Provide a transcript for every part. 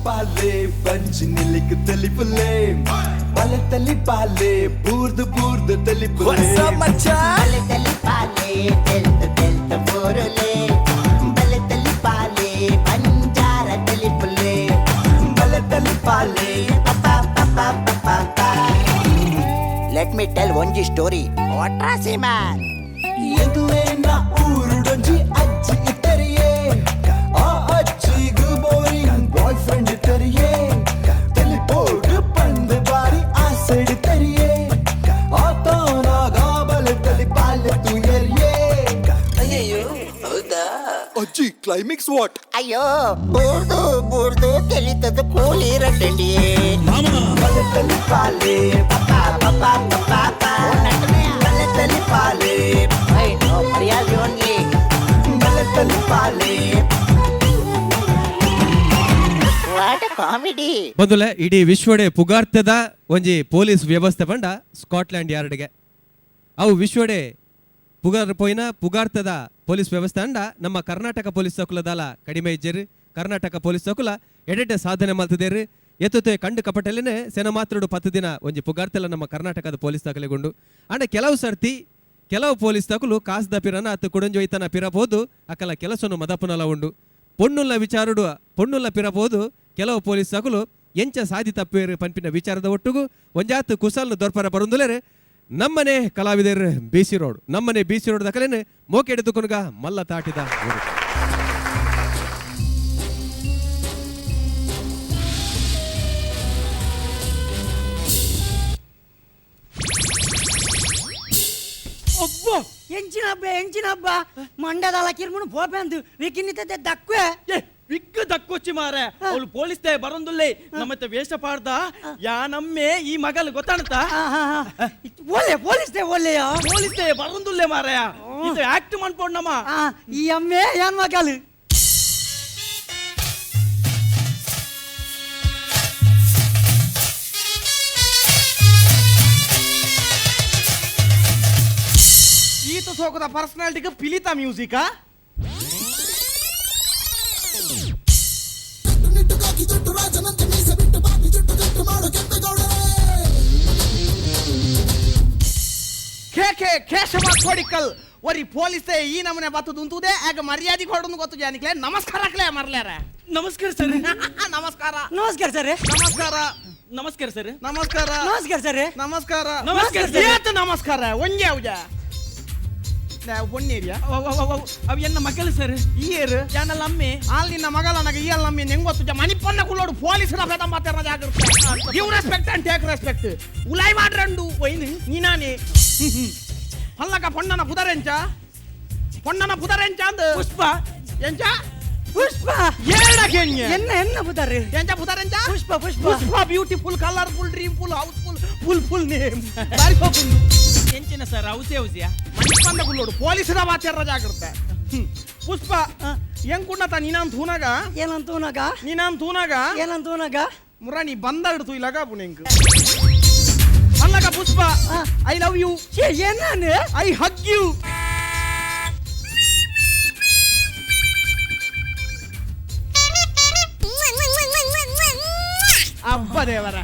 ಪಾಲೆ punch ನಿಲಿಕ್ ತಲಿಪುಲೆ ಬಲೆ ತಲಿ ಪಾಲೆ ಬೂರ್ದು ಬೂರ್ದು ತಲಿಪುಲೆ ಬಲೆ ತಲಿ ಪಾಲೆ ತೆಲ್ತ ಬೋರಲೆ ಬಲೆ ತಲಿ ಪಾಲೆ ಬಂಜಾರ ತಲಿಪುಲೆ ಬಲೆ ತಲಿ ಪಾಲೆ ಲೆಟ್ ಮಿ ಟೆಲ್ ಒಂಜಿ ಸ್ಟೋರಿ ಒಟ್ರಾಸಿ ಮ್ಯಾನ್ ಎಂಗ್ಲೇನ ಊರುಡೊಂಜಿ ಅಜ್ಜಿ ಇತ್ತರಿಯೇ ಆ ಅಜ್ಜಿಗೂ ಬೋರಿಂಗ್ ಬಾಯ್ ಫ್ರೆಂಡ್ ಇತ್ತರಿಯೇ ತಲಿಪೋಡು ಪಂದ್ ಬಾರಿ ಆ ಸೈಡ್ ತರಿಯೇ ಆತನಾಗ ಬಲೆ ತಲಿ ಪಾಲೆ ತುಯರಿಯೇ ಅಯ್ಯೋ ಹೌದಾ ಅಜ್ಜಿ ಕ್ಲೈಮ್ಯಾಕ್ಸ್ ವಾಟ್ ಅಯ್ಯೋ ಬೂರ್ದು ಬೂರ್ದು ತೆಲಿತದ ಕೂಲಿ ರಡ್ಡಿಯೇ ಬಲೆ ತಲಿ ಪಾಲೆ ಬಲೆ ತಲಿ ಪಾಲೆ ಮರ್ಯಾದೆ ಓನ್ಲಿ ಬಲೆ ತಲಿ ಪಾಲೆ ವಾಟ್ ಎ ಕಾಮಿಡಿ ಬಂದುಲೆ ಇಡೀ ವಿಶ್ವಡೆ ಪುಗಾರ್ತದ ಒಂಜಿ ಪೊಲೀಸ್ ವ್ಯವಸ್ಥೆ ಪಂಡ ಸ್ಕಾಟ್ಲ್ಯಾಂಡ್ ಯಾರ್ಡ್ಗೆ ಅವು ವಿಶ್ವಡೆ ಪೋಯಿನ ಪುಗಾರ್ತದ ಪೊಲೀಸ್ ವ್ಯವಸ್ಥೆ ಅಂಡ ನಮ್ಮ ಕರ್ನಾಟಕ ಪೊಲೀಸ್ ಸಕುಲದಾಲ ಕಡಿಮೆ ಇಜ್ಜೇರು ಕರ್ನಾಟಕ ಪೊಲೀಸ್ ಸಕುಲ ಎಡೆಡೆ ಸಾಧನೆ ಮಾಡ್ತಿದ್ದೇರು ಎತ್ತುತ್ತೆ ಕಂಡು ಕಪಟಲೇನೆ ಸೆನ ಮಾತ್ರಡು 10 ದಿನ ಒಂಜಿ ಪುಗಾರ್ತೆಲ್ಲ ನಮ್ಮ ಕರ್ನಾಟಕದ ಪೊಲೀಸ್ ದಾಖಲೆಗೊಂಡು ಅಂಡ ಕೆಲವು ಸರ್ತಿ ಕೆಲವು ಪೊಲೀಸ್ ತಕುಲು ಕಾಸ್ದ ಪಿರನ ಅತ್ತು ಕುಡಂಜೊಯ್ತನ ಪಿರಬಹುದು ಅಕ್ಕಲ ಕೆಲಸನು ಮದಪುನಲ ಉಂಡು ಪೊಣ್ಣುಲ್ಲ ವಿಚಾರಡು ಪೊಣ್ಣುಲ್ಲ ಪಿರಬಹುದು ಕೆಲವು ಪೊಲೀಸ್ ತಕುಲು ಎಂಚ ಸಾಧಿ ತಪ್ಪೇರು ಪಂಪಿನ ವಿಚಾರದ ಒಟ್ಟುಗು ಒಂಜಾತು ಕುಸಲ್ನು ದೊರ್ಪರ ಬರುಂದುಲೇರೆ ನಮ್ಮನೆ ಕಲಾವಿದರು ಬಿಸಿ ರೋಡ್ ನಮ್ಮನೆ ಬಿಸಿ ರೋಡ್ ದಕಲೇನೆ ಮೋಕೆ ಎಡೆದುಕೊನುಗ ಮಲ್ಲ ತಾಟಿದ ಊರು. ಒಬ್ಬ ಎಂಚಿನ ಹಬ್ಬ ಮಂಡ್ಯದ ಕಿರ್ಮುನು ಪೋಪೆಂದು ವಿಕಿನ್ನಿತೆ ದಕ್ಕುವೆ ವಿಗ್ ದಕ್ಕೊಚ್ಚಿ ಮಾರೆ ಅವಳು ಪೊಲೀಸ್ ಬರೊಂದುಲ್ಲೆ ನಮ್ಮತ್ತೆ ವೇಷ ಪಾಡ್ದ ಯಾ ನಮ್ಮೆ ಈ ಮಗಲ್ ಗೊತ್ತಾಣತ ಒಳ್ಳೆ ಒಳ್ಳೆಯ ಪೊಲೀಸ್ ಬರೊಂದುಲ್ಲೆ ಮಾರಯ ಇದು ಆಕ್ಟ್ ಮಾಡ್ಕೊಂಡಮ್ಮ ಈ ಅಮ್ಮೆ ಏನ್ ಮಗಲು ಈತ ಸೋಕದ ಪರ್ಸನಾಲಿಟಿಗೆ ಪಿಲಿತ ಮ್ಯೂಸಿಕಾ ಕೇಶವ ಕೋಡಿಕಲ್ ಒರಿ ಪೊಲೀಸೇ ಈ ನಮನೆ ಬತ್ತದು ಉಂತುದೆ ಆಗ ಮರ್ಯಾದೆ ಕೊಡೋದು ಗೊತ್ತು ಜಾನಿಕ್ಲೆ ನಮಸ್ಕಾರಕ್ಲೆ ಮರ್ಲ್ಯಾರ ನಮಸ್ಕಾರ ಸರ್ ನಮಸ್ಕಾರ ನಮಸ್ಕಾರ ಸರ್ ನಮಸ್ಕಾರ ನಮಸ್ಕಾರ ಸರ್ ನಮಸ್ಕಾರ ನಮಸ್ಕಾರ ಸರ್ ನಮಸ್ಕಾರ ನಮಸ್ಕಾರ ಏತ ನಮಸ್ಕಾರ ಒಂಜೆ ಅವಜ ಒನ್ನೇರಿಯಾ ಅವು ಎನ್ನ ಮಗಲು ಸರ್ ಈ ಏರು ಯಾನಲ್ಲ ಅಮ್ಮೆ ಅಲ್ಲಿ ನಿನ್ನ ಮಗಳ ನನಗೆ ಈ ಅಲ್ಲ ಅಮ್ಮೆ ಹೆಂಗ್ ಗೊತ್ತು ಮಣಿಪನ್ನ ಕುಳ್ಳೋಡು ಪೊಲೀಸರ ಬೇಡ ಮಾತಾಡ ಜಾಗ್ರತೆ give respect and take respect ಉಲಾಯ್ ಮಾಡ್ರಂಡು ಒಯ್ನು ನೀನಾನೆ ಹಲ್ಲಕ ಪೊಣ್ಣನ ಪುದರೆಂಚ ಅಂದ ಪುಷ್ಪ ಎಂಚ ಪುಷ್ಪ ಏಡಗೆನ್ಯ ಎನ್ನ ಪುದರ್ ಎಂಚ ಪುದರೆಂಚ Pushpa beautiful colourful dreamful houseful full name ಬಾರಿ ಹೋಗುಂಡು ಎಂಚಿನ ಸರ್ ಔಸೆ ಮಣಿಪಂದ ಕುಳ್ಳೋಡು ಪೊಲೀಸರ ಮಾತಾಡ ಜಾಗ್ರತೆ ಪುಷ್ಪ ಎಂಕುಣ್ಣತ ನೀನಾನ್ ತೂನಾಗ ಮುರಾನಿ ಬಂದಾಡ್ತು ಇಲ್ಲಗ ಪುಣೆಂಕ್ ಅಲ್ಲಗ ಪುಷ್ಪ ಐ ಲವ್ ಯು ಏನಾನೆ ಐ ಹಗ್ ಯು ಅಬ್ಬ ದೇವರ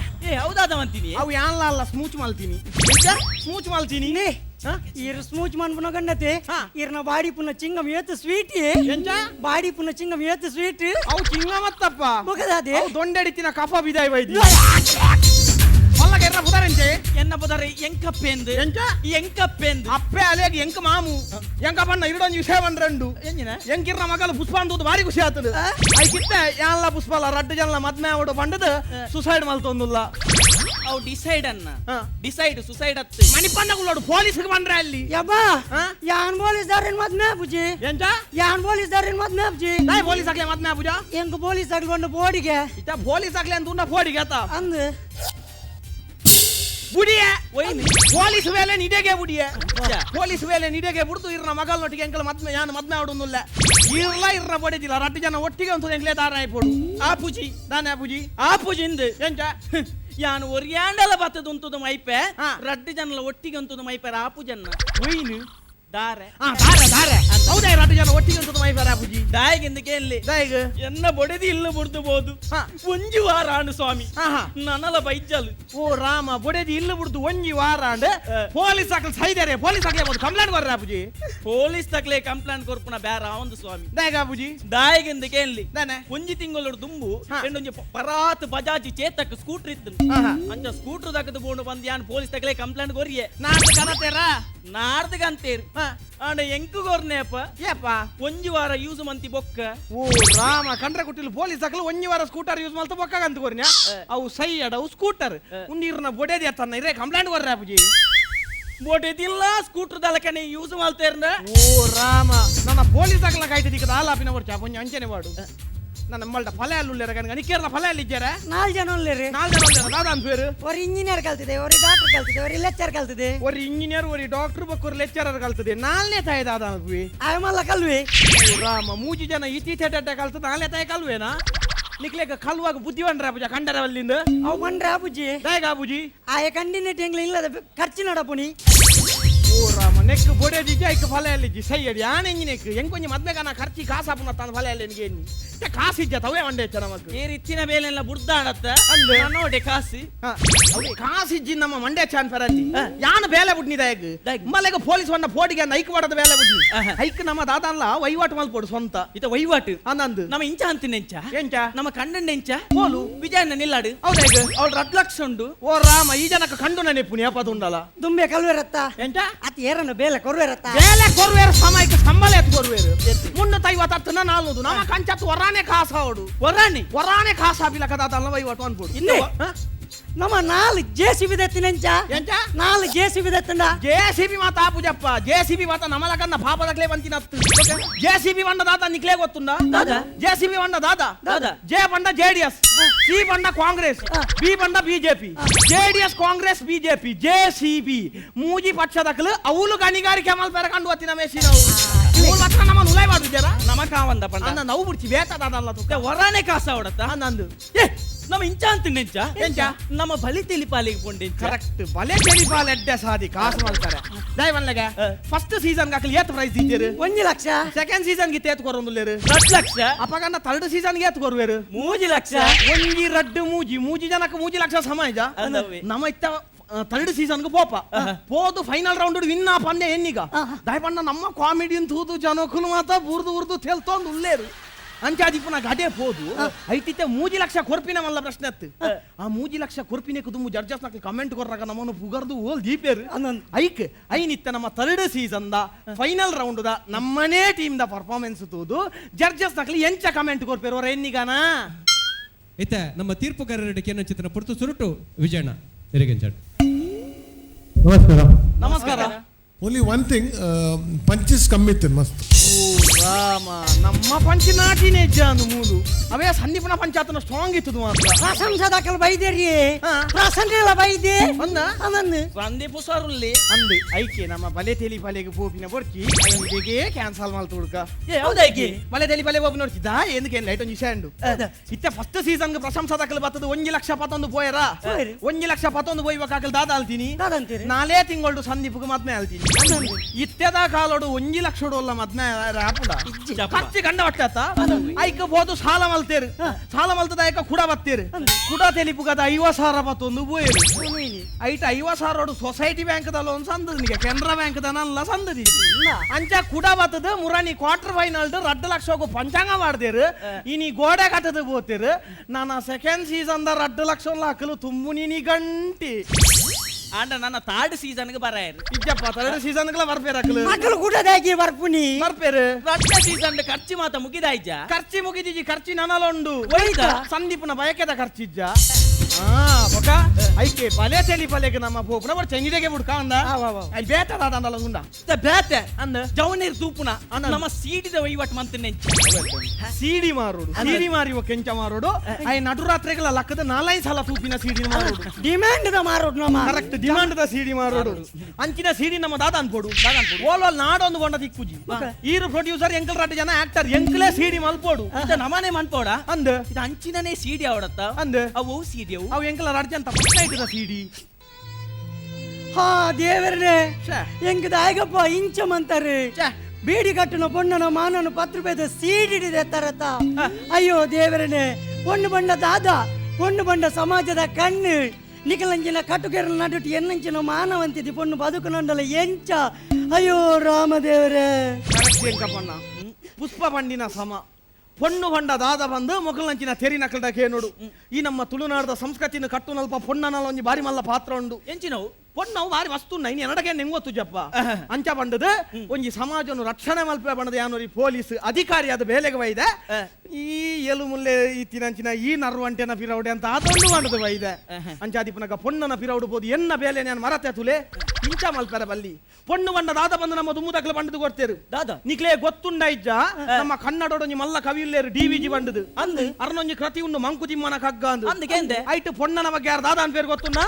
ಹೌದಾದ ಅಂತೀನಿ ಅವು ಯಾನ್ಲ ಅಲ್ಲ ಸ್ಮೂಚ್ ಮಾಡ್ತೀನಿ ಇರ್ ಸ್ಮೂಚ್ ಮನ್ಪುನ ಗಂಡತೆ ಇರ್ನ ಬಾಡಿ ಪುನ ಚಿಂಗಂ ಏತು ಸ್ವೀಟ್ ಬಾಡಿ ಪುನ ಚಿಂಗಂ ಏತು ಸ್ವೀಟ್ ಅವು ಚಿಂಗ ಮತ್ತಪ್ಪ ಮುಗದಾದೆ ದೊಂಡೆಡಿತಿನ ಕಫ ಬಿದಾಯ್ ವೈದ್ಯ ಮಲ್ಲಗ ಎನ್ನ ಪುದರೆಂಚೆ ಎನ್ನ ಪುದರೆ ಎಂಕಪ್ಪೆಂದು ಎಂಕಪ್ಪೆಂದು ಅಪ್ಪೆ ಅಲೆಗೆ ಎಂಕ ಮಾಮು ಎಂಕ ಬಣ್ಣ ಇರಡೊಂದು ವಿಷಯ ಬಂದ್ರಂಡು ಎಂಕಿರ್ನ ಮಗಲು ಪುಷ್ಪ ಅಂದದ್ದು ಬಾರಿ ಖುಷಿ ಆತದ ಐಕಿತ್ತೆ ಯಾನ್ಲ ಪುಷ್ಪಲ್ಲ ರಡ್ಡು ಜನ ಮದ್ಮೆ ಅವಡು ಬಂಡದ ಸುಸೈಡ್ ಮಲ್ತೊಂದುಲ್ಲ ಅವು ಡಿಸೈಡ್ ಸುಸೈಡ್ ಅತ್ತೆ ಮಣಿಪಂಡಗುಳ್ಳೋಡು ಪೊಲೀಸ್ಗೆ ಬಂದ್ರೆ ಅಲ್ಲಿ ಯಬ್ಬಾ ಯಾನ್ ಪೊಲೀಸ್ ದಾರಿನ ಮದ್ಮೆ ಬುಜಿ ಎಂತ ಯಾನ್ ಪೊಲೀಸ್ ದಾರಿನ ಮದ್ಮೆ ಬುಜಿ ನಾಯಿ ಪೊಲೀಸ್ ಆಗ್ಲೇ ಮದ್ಮೆ ಪೂಜಾ ಎಂಕ ಪೊಲೀಸ್ ಆಗ್ಕೊಂಡು ಬೋಡಿಗೆ ಇತ್ತ ಪೊಲೀಸ್ ಆಗ್ಲೇ ಅಂತ ಉನ್ನ ಫೋಡಿಗೆ ಆತ ಅಂದು ಬುಡಿಯೇ ಪೊಲೀಸ್ ವೇಲೆ ನಿಡೆಗೆ ಬಿಡ್ತು ಇರ್ನ ಮಗಲ್ನೊಟ್ಟಿಗೆ ಎಂಕಲ್ ಮದ್ಮೆ ಆಡೋದಿಲ್ಲ ಇರ್ನ ಬಡಿದಿಲ್ಲ ರಟ್ಟು ಜನ ಒಟ್ಟಿಗೆ ಅಂತ ಎಂಕ್ಲೇ ದಾರ ಆಯ್ಪೋಡು ಆ ಪೂಜಿ ಇಂದು ಎಂಚ ಯಾನು ಒರಿಯಾಂಡಲ ಬತ್ತದ ಉಂತದ ಮೈಪೆ ರಡ್ಡು ಜನಲ ಒಟ್ಟಿಗೆ ಉಂತದ ಮೈಪೆ ಆ ಪೂಜನ್ನ ಒಯ್ನು ದಾರೆ ಹೌದಾ ರಟ್ಟು ಜನ ಒಟ್ಟಿಗೆ ಅಂತ ಮೈಫಾರ ಪೂಜಿ ದಾಯಿಗೆಂದಕ್ಕೆ ಎಲ್ಲಿ ದಾಯಿಗ ಎನ್ನ ಬೊಡೆದಿ ಇಲ್ಲ ಬುಡ್ದುಬೋದು ಒಂಜಿ ವಾರ ಆಂಡು ಸ್ವಾಮಿ ನನಲ ಬೈಜಲ್ ಓ ರಾಮ ಬೊಡೆದಿ ಇಲ್ಲ ಬಿಡ್ದು ಒಂಜಿ ವಾರ ಅಂಡ್ ಪೊಲೀಸ್ ಹಾಕಲ್ ಸೈದಾರೆ ಪೊಲೀಸ್ ಹಾಕಿ ಕಂಪ್ಲೇಂಟ್ ಬರ್ರ ಪೂಜಿ ಪೊಲೀಸ್ ತಕ್ಲೆ ಕಂಪ್ಲೇಂಟ್ ಕೊರ್ಪುನ ಬೇರ ಅವಂದು ಸ್ವಾಮಿ ದಾಯಿಗ ಪೂಜಿ ದಾಯಿಗೆಂದಕ್ಕೆ ಎಲ್ಲಿ ದಾನೆ ಒಂಜಿ ತಿಂಗಳು ದುಂಬು ಎಂಡೊಂಜಿ ಪರಾತ್ ಬಜಾಜ್ ಚೇತಕ್ ಸ್ಕೂಟರ್ ಇತ್ತು ಅಂಚ ಸ್ಕೂಟರ್ ದಕ್ಕದು ಬೋಂಡು ಬಂದ್ ಯಾನ್ ಪೊಲೀಸ್ ತಕ್ಲೆ ಕಂಪ್ಲೇಂಟ್ ಕೊರಿಯೆ ನಾಡ್ದು ಕನತೇರ ನಾಡ್ದಗ ಅಂತೇರಿ ಆಂಡ ಎಂಕು ಗೊರ್ನೇಪ ಏಪ್ಪ ಒಂಜಿ ವಾರ ಯೂಸ್ ಮಂತಿ ಬೊಕ್ಕ ಓ ರಾಮ ಕಂಡ್ರೆ ಕೊಟ್ಟಿಲ್ಲ ಪೊಲೀಸ್ ಹಾಕಲು ಒಂಜಿ ವಾರ ಸ್ಕೂಟರ್ ಯೂಸ್ ಮಾಡ್ತಾ ಬೊಕ್ಕಾಗಂತ ಕೋರ್ನ್ಯಾ ಅವು ಸೈ ಅಡವು ಸ್ಕೂಟರ್ ಉಂಡಿರ್ನ ಬೊಡೆದಿ ಅತ್ತನ್ನ ಇರೇ ಕಂಪ್ಲೇಂಟ್ ಬರ್ರ ಪೂಜಿ ಬೋಟೆದಿಲ್ಲ ಸ್ಕೂಟರ್ ದಲಕನೆ ಯೂಸ್ ಮಾಡ್ತೇರ್ನ ಓ ರಾಮ ನನ್ನ ಪೊಲೀಸ್ ಹಾಕಲ ಕಾಯ್ತದ ಈಗ ಆಲಾಪಿನ ಬರ್ಚಾ ಒಂಜಿ ಅಂಚನೆ ಮಾಡು ನನ್ನ ಮಲ್ಡ ಫಲ ಅಲ್ಲುಲ್ಲೇರ ಕನಕ ನಿಕ್ಕೇರ್ನ ಫಲ ಎಲ್ಲಿದ್ದಾರೆ 4 ಜನ ಉಳ್ಳೇರಿ 4 ಜನ ಉಳ್ಳೇರ ದಾದ ಅಂತ ಪೇರು ஒரு ಇಂಜಿನಿಯರ್ ಕಲ್ತಿದೆ ஒரு ಡಾಕ್ಟರ್ ಕಲ್ತಿದೆ ஒரு ಲೆಕ್ಚರ್ ಕಲ್ತಿದೆ ஒரு ಇಂಜಿನಿಯರ್ ஒரு ಡಾಕ್ಟರ್ ಬಕ್ಕೂರು ಲೆಕ್ಚರರ್ ಕಲ್ತದೆ ನಾಲ್ನೇ ತಾಯಿ ದಾದ ಅನ್ಪಿ ಆಯಮಲ್ಲ ಕಲ್ವಿ ರಾಮ ಮೂಜಿ ಜನ ಇತ್ತೀಚೆಟ ಕಲ್ತದ ನಾಲ್ನೇ ತಾಯಿ ಕಲ್ವೇನಾ ನಿಕ್ಲೇಕ ಕಲ್ವಾಗ ಬುದ್ಧಿವಂಡ್ರ ಪೂಜಾ ಕಂಡರ ಅಲ್ಲಿಂದ ಅವು ಮಂಡ್ರೆ ಆಪುಜಿ ಹೇಗ ಬುಜಿ ಆಯ ಕಂಡಿನೆಟ್ ಎಂಗ್ಲ ಇಲ್ಲದ ಖರ್ಚು ನಡಪುನಿ ಓ ರಾಮ ನೆಕ್ ಬೊಡೆದಿದ್ದೆ ಐಕ ಫಲ ಎಲ್ಲಿಜ್ಜಿ ಸೈ ಅಡಿ ಆನೆ ಎಂಗಿನೆಕ್ ಎಂಕೊಂಜಿ ಮದ್ಮೆಗ ನಾ ಖರ್ಚಿ ಕಾಸಾಪುನ ತಂದ ಫಲ ಎಲ್ಲಿ ನಿಗೆ ಎನ್ನಿ ಕಾಸಿಜ್ಜ ತವೇ ಒಂಡೆ ನಮಕ್ ಏ ರೀತಿನ ಬೇಲೆಲ್ಲ ಬುಡ್ದಾಡತ್ತ ಅಂದೆ ನೋಡೆ ಕಾಸಿ ಕಾಸಿಜ್ಜಿ ನಮ್ಮ ಮಂಡ್ಯ ಚಾನ್ ಪರಲ್ಲಿ ಯಾನ ಬೇಲೆ ಬುಡ್ನಿದ ಈಗ ಮಲೆಗ ಪೊಲೀಸ್ ವಣ್ಣ ಪೋಡಿಗೆ ಐಕ್ ಮಾಡದ ಬೇಲೆ ಬುಡ್ನಿ ಐಕ್ ನಮ್ಮ ದಾದಲ್ಲ ವಹಿವಾಟು ಮಲ್ಪೋಡು ಸ್ವಂತ ಇತ ವಹಿವಾಟು ಅನ್ನಂದು ನಮ್ಮ ಇಂಚ ಅಂತಿನ ಎಂಚ ಎಂಚ ನಮ್ಮ ಕಂಡಂಡ ಎಂಚ ಪೋಲು ವಿಜಯನ ನಿಲ್ಲಾಡು ಹೌದಾ ಈಗ ಅವಳು 10 ಲಕ್ಷ ಉಂಡು ಓ ರಾಮ ಈ ಜನಕ್ಕೆ ಕಂಡು ನೆನಪುನಿ ಅಪದುಂಡಲ್ಲ ದುಂಬೆ ಕಲ್ವೆರತ್ತ ಎಂಚ ಅತ್ ಏರನ್ನ ಬೇಲೆ ಕೊರ್ವೆರತ್ತ ಬೇಲೆ ಕೊರ್ವೇರು ಸಮಯಕ್ಕೆ ಸಂಬಳ ಎತ್ತು ಕೊರ್ವೇರು 350 400 ನಮ್ಮ ಕಂಚತ್ತು ವರಾನೆ ಕಾಸ ಅವಡು ವರಾನೆ ಕಾಸ ಬಿಲಕ ದಾದಲ್ಲ ವಹಿವಾಟು ಅನ್ಬೋದು ಇನ್ನೇ ನಮ್ಮ 4 ಜೆಸಿಬಿ ದತ್ತಿನೆಂಚ ಎಂಚ 4 ಜೆಸಿಬಿ ದತ್ತಂಡ ಜೆಸಿಬಿ ಮಾತ ಆಪುಜಪ್ಪ ಜೆಸಿಬಿ ಮಾತ ನಮಲಕನ್ನ ಪಾಪದಕ್ಲೆ ಬಂತಿನತ್ತು ಜೆಸಿಬಿ ಬಂಡ ದಾದ ನಿಕ್ಲೇ ಗೊತ್ತುಂಡ ಜೆಸಿಬಿ ಬಂಡ ದಾದ ಜೆ ಬಂಡ ಜೆಡಿಎಸ್ ಸಿ ಬಂಡ ಕಾಂಗ್ರೆಸ್ ಬಿ ಬಂಡ BJP JDS Congress BJP JCB ಮೂಜಿ ಪಕ್ಷದಕ್ಲು ಅವಳು ಗಣಿಗಾರಿಕೆ ಮಲ್ಪೆರ ಕಂಡು ವತ್ತಿನ ಮೇಸಿ ನಾವು ಮೂಲ ಮಾತ್ರ ನಮ್ಮ ನುಲೈ ಮಾಡಿದ್ಯಾರ ನಮ್ಮ ಕಾವಂದ ಪಂಡ ಅನ್ನ ನಾವು ಬಿಡ್ತಿ ಬೇತದಾದಲ್ಲ ತುಕ್ಕ ವರಾನೆ ಕಾಸ ಅವಡತ್ತ ನಂದು ನಮ್ಮ ಇಂಚ ಅಂತಿನ ಎಂಚ ನಮ್ಮ ಬಲಿ ತಿಳಿಪಾಲಿಗೆ ಪೊಂಡೆ ಕರೆಕ್ಟ್ ಬಲೆ ತೆಲಿಪಾಲ್ ಎಡ್ಡೆ ಸಾದಿ ಕಾಸು ಮಾಡ್ತಾರೆ ದಯವನ್ಲಗೆ ಫಸ್ಟ್ ಸೀಸನ್ ಗಾಕಲಿ ಏತ್ ಪ್ರೈಸ್ ಇದ್ದೀರು 1 ಲಕ್ಷ ಸೆಕೆಂಡ್ ಸೀಸನ್ ಗೆ ತೇತ್ ಕೊರೊಂದುಲ್ಲೇರು 10 ಲಕ್ಷ ಅಪಗನ್ನ ಥರ್ಡ್ ಸೀಸನ್ ಗೆ ಏತ್ ಕೊರುವೇರು 3 ಲಕ್ಷ ಒಂಜಿ ರಡ್ಡು ಮೂಜಿ ಜನಕ್ಕೆ 3 ಲಕ್ಷ ಸಮಾಜ ಅದವೇ. ನಮ್ಮ ಇತ್ತ ಥರ್ಡ್ ಸೀಸನ್ ಗೆ ಪೋಪ ಪೋದು ಫೈನಲ್ ರೌಂಡ್ ವಿನ್ ಆ ಪಂದೆ ಎನ್ನಿಗ ದಯಪಣ್ಣ ನಮ್ಮ ಕಾಮಿಡಿ ತೂದು ಜನಕ್ಕೂ ಮಾತ ಬುರ್ದು ತೇಲ್ತೊಂದು ಉಳ್ಳೇರು ಅಂಚಾದಿಪ್ಪನ ಗಡೆ ಹೋದು ಐತಿತ್ತೆ 3 ಲಕ್ಷ ಕೊರ್ಪಿನ ಮಲ್ಲ ಪ್ರಶ್ನೆ ಅತ್ತು ಆ 3 ಲಕ್ಷ ಕೊರ್ಪಿನ ಕುದುಮು ಜಡ್ಜಸ್ ನಕ್ಕೆ ಕಮೆಂಟ್ ಕೊರ್ರಾಗ ನಮ್ಮನ್ನು ಪುಗರ್ದು ಓಲ್ ದೀಪೇರು ಐಕ್ ಐನಿತ್ತ ನಮ್ಮ ಥರ್ಡ್ ಸೀಸನ್ ದ ಫೈನಲ್ ರೌಂಡ್ ದ ನಮ್ಮನೇ ಟೀಮ್ ದ ಪರ್ಫಾರ್ಮೆನ್ಸ್ ತೂದು ಜಡ್ಜಸ್ ನಕ್ಲಿ ಎಂಚ ಕಮೆಂಟ್ ಕೊರ್ಪೇರು ಅವರ ಎನ್ನಿಗಾನ ಇತ್ತ ನಮ್ಮ ತೀರ್ಪುಗಾರರಿಗೆ ಕೇನ ಚಿತ್ರ ಪುರ್ತು ಸುರುಟು ವಿಜಯಣ್ಣ ಎರಿಗೆಂಚಾಡು ನಮಸ್ಕಾರ Only one thing, punches ಕಮ್ಮಿತ್ತು ಮಸ್ತ್. ರಾಮ ನಮ್ಮ ಪಂಚನಾಟಿನೇ ಜಾನು ಮೂಲು ಅವೇ ಸಂದೀಪನ ಪಂಚಾಯತ್ನ ಸ್ಟ್ರಾಂಗ್ ಇತ್ತು ಮಾತ್ರ ಪ್ರಶಂಸದಾಕಲ್ ಬೈದೇರಿ ಪ್ರಸಂಗೆಲ್ಲ ಬೈದೆ ಅಂದ ಸಂದೀಪ್ ಸಾರುಲ್ಲಿ ಅಂದು ಐಕೆ ನಮ್ಮ ಬಲೆ ತೆಲಿ ಬಲೆಗೆ ಪೋಪಿನ ಬರ್ಕಿ ಐನಿಗೆ ಕ್ಯಾನ್ಸಲ್ ಮಾಡ್ತು ಹುಡುಕ ಹೌದಾಕಿ ಬಲೆ ತೆಲಿ ಬಲೆ ಪೋಪಿ ನೋಡ್ತಿದ್ದ ಎಂದಕ್ಕೆ ಲೈಟ್ ಒಂದು ವಿಷಯ ಇತ್ತೆ ಫಸ್ಟ್ ಸೀಸನ್ ಪ್ರಶಂಸದಾಕಲ್ ಬರ್ತದ 1 ಲಕ್ಷ 11 ಪೋಯರ 1 ಲಕ್ಷ 11 ಪೋಯ್ಬೇಕಾಗಲ್ ದಾದ ಅಲ್ತೀನಿ ನಾಲೇ ತಿಂಗಳು ಸಂದೀಪ್ಗೆ ಮದ್ಮೆ ಅಲ್ತೀನಿ ಇತ್ತೆದ ಕಾಲೋಡು 1 ಲಕ್ಷ ಅಲ್ಲ ಮದ್ಮೆ ರಾಪುಡ ಖರ್ಚು ಗಂಡ ಹೊಟ್ಟೆತ್ತ ಐಕ ಬೋದು ಸಾಲ ಮಲ್ತೇರು ಸಾಲ ಮಲ್ತದ ಐಕ ಕುಡ ಬತ್ತೇರು ಕುಡ ತೆಲಿಪುಗದ 50,000 ಬತ್ತೊಂದು ಬೋಯರು ಐಟ 50,000 ಸೊಸೈಟಿ ಬ್ಯಾಂಕ್ ದಲ್ಲ ಒಂದು ಸಂದದಿಗೆ ಕೆನರಾ ಬ್ಯಾಂಕ್ ದನಲ್ಲ ಸಂದದಿ ಅಂಚ ಕುಡ ಬತ್ತದ ಮುರಾನಿ ಕ್ವಾರ್ಟರ್ ಫೈನಲ್ 2 ಲಕ್ಷ ಹೋಗು ಪಂಚಾಂಗ ಮಾಡ್ದೇರು ಇನಿ ಗೋಡೆ ಕಟ್ಟದ ಬೋತೇರು ನಾನು ಸೆಕೆಂಡ್ ಸೀಸನ್ ದ 2 ಲಕ್ಷ ಹಾಕಲು ತುಂಬು ನೀನಿ ಗಂಟಿ ಆಂಡ ನನ್ನ ಥರ್ಡ್ ಸೀಸನ್ ಗೆ ಬರಾಯರು ಇಜ್ಜಪ್ಪ ಥರ್ಡ್ ಸೀಸನ್ ಗಳ ಬರ್ಪೇರು ಹಾಕಲು ಮಕ್ಕಳು ಕೂಡದಾಗಿ ಬರ್ಪುನಿ ಬರ್ಪೇರು ರಡ್ಡ ಸೀಸನ್ ಖರ್ಚು ಮಾತ ಮುಗಿದಾಯ್ಜ ಖರ್ಚಿ ಮುಗಿದಿಜಿ ಖರ್ಚಿ ನನಲೊಂಡು ಒಯ್ದ ಸಂದೀಪನ ಬಯಕೆದ ಖರ್ಚಿಜ್ಜ ಬೊಕ ಐಕೆ ಬಲೆ ತೆಲಿ ಬಲೆಗೆ ನಮ್ಮ ಪೋಪುನ ಬರ್ ಚೆಂಗಿಡೆಗೆ ಬುಡ್ಕ ಅಂದ ಅಲ್ಲಿ ಬೇತದಾದ ಅಂದಲ್ಲ ಗುಂಡ ಬೇತೆ ಅಂದ ಜವನೀರ್ ತೂಪುನ ನಮ್ಮ ಸೀಡಿದ ವಹಿವಾಟು ಮಂತನೆ ಸಿಡಿ ಮಾರಿ ಕೆಂಚ ಮಾರೋಡು ಐ ನಡುರಾತ್ರಿಗಳ ಲಕ್ಕದ 4 ಸಲ ತೂಪಿನ ಸಿಡಿ ಮಾರೋಡು ಡಿಮ್ಯಾಂಡ್ ದ ಮಾರೋಡ್ ನಮ್ಮ ಕರೆಕ್ಟ್ ಡಿಮಾಂಡ್ ದ ಸಿಡಿ ಮಾರೋಡು ಅಂಚಿನ ಸಿಡಿ ನಮ್ಮ ದಾದ ಅನ್ಪೋಡು ಓಲ್ ನಾಡೊಂದು ಗೊಂಡ ತಿಕ್ಕುಜಿ ಈರು ಪ್ರೊಡ್ಯೂಸರ್ ಎಂಕಲ್ ರಾಟ ಜನ ಆಕ್ಟರ್ ಎಂಕಲೇ ಸಿಡಿ ಮಲ್ಪೋಡು ನಮನೆ ಮನ್ಪೋಡ ಅಂದ ಇದು ಅಂಚಿನನೇ ಸೀಡಿ ಅವಡತ್ತ ಅಂದ ಅವು ಸೀಡಿ ಅವು ಎಂಕಲ ರಾಜ್ಯ ಅಂತ ಫಸ್ಟ್ ನೈಟ್ ಸಿಡಿ ಹಾ ದೇವರೇ ಹೆಂಗದ ಆಗಪ್ಪ ಇಂಚ ಮಂತಾರೆ ಬೀಡಿ ಕಟ್ಟಿನ ಪೊಣ್ಣನ ಮಾನನ ಪತ್ರಭೇದ ಸೀಡಿಡಿದೆ ತರತ. ಅಯ್ಯೋ ದೇವರನೇ, ಪೊಣ್ಣು ಬಂಡ ದಾದ, ಪೊಣ್ಣು ಬಂಡ ಸಮಾಜದ ಕಣ್ಣು, ನಿಖಲಂಚಿನ ಕಟ್ಟುಗೆರಲು ನಡುಟಿ ಎನ್ನಂಚಿನ ಮಾನವಂತಿದಿ ಪೊಣ್ಣು ಬದುಕು ನಂಡಲ ಎಂಚ. ಅಯ್ಯೋ ರಾಮದೇವರೇ. ಕರೆಕ್ಟ್ ಎಂಕಪ್ಪಣ್ಣ. ಪುಷ್ಪ ಬಂಡಿನ ಸಮ ಪೊಣ್ಣು ಬಂಡ ದಾದ ಬಂದು ಮೊಗಲಂಚಿನ ತೆರಿ ನಕಲ್ಡಕ್ಕೆ ನೋಡು. ಈ ನಮ್ಮ ತುಳುನಾಡದ ಸಂಸ್ಕೃತಿನ ಕಟ್ಟು ನಲ್ಪ ಪೊಣ್ಣನ ಒಂಜಿ ಬಾರಿ ಮಲ್ಲ ಪಾತ್ರ ಉಂಡು. ಎಂಚಿನವು ಪೊಣ್ಣವು ಬಾರಿ ವಸ್ತು ನೈನ್ ಎನಡಗೆ ನೆಂಗೊತ್ತು ಜಪ್ಪ ಅಂಚ ಬಂಡದು ಒಂಜಿ ಸಮಾಜವನ್ನು ರಕ್ಷಣೆ ಮಲ್ಪೆ ಬಂಡದ ಯಾನೋರಿ ಪೊಲೀಸ್ ಅಧಿಕಾರಿ ಅದು ಬೇಲೆಗೆ ವೈದೆ ಈ ಎಲು ಮುಲ್ಲೆ ಇತ್ತಿನಂಚಿನ ಈ ನರ್ವಂಟೆನ ಪಿರೌಡೆ ಅಂತ ಅದೊಂದು ಬಂಡದು ವೈದೆ ಅಂಚಾದಿಪನಗ ಪೊಣ್ಣನ ಪಿರೌಡು ಬೋದು ಎನ್ನ ಬೇಲೆ ನಾನು ಮರತೆ ತುಲೆ ಇಂಚ ಮಲ್ಪೆರ ಬಲ್ಲಿ ಪೊಣ್ಣು ಬಂಡ ದಾದ ಬಂದು ನಮ್ಮ ದುಮ್ಮುದಕ್ಲು ಬಂಡದು ಕೊಡ್ತೇರು ದಾದ ನಿಕ್ಲೇ ಗೊತ್ತುಂಡ ಇಜ್ಜ ನಮ್ಮ ಕನ್ನಡೊಂಜಿ ಮಲ್ಲ ಕವಿಯುಲ್ಲೇರು ಡಿವಿಜಿ ಬಂಡದು ಅಂದು ಅರ್ನೊಂಜಿ ಕೃತಿ ಉಂಡು ಮಂಕುತಿಮ್ಮನ ಕಗ್ಗ ಅಂದು ಐಟು ಪೊಣ್ಣನ ಬಗ್ಗೆ ಯಾರು ದಾದ ಅನ್ ಪೇರು ಗೊತ್ತುಂಡ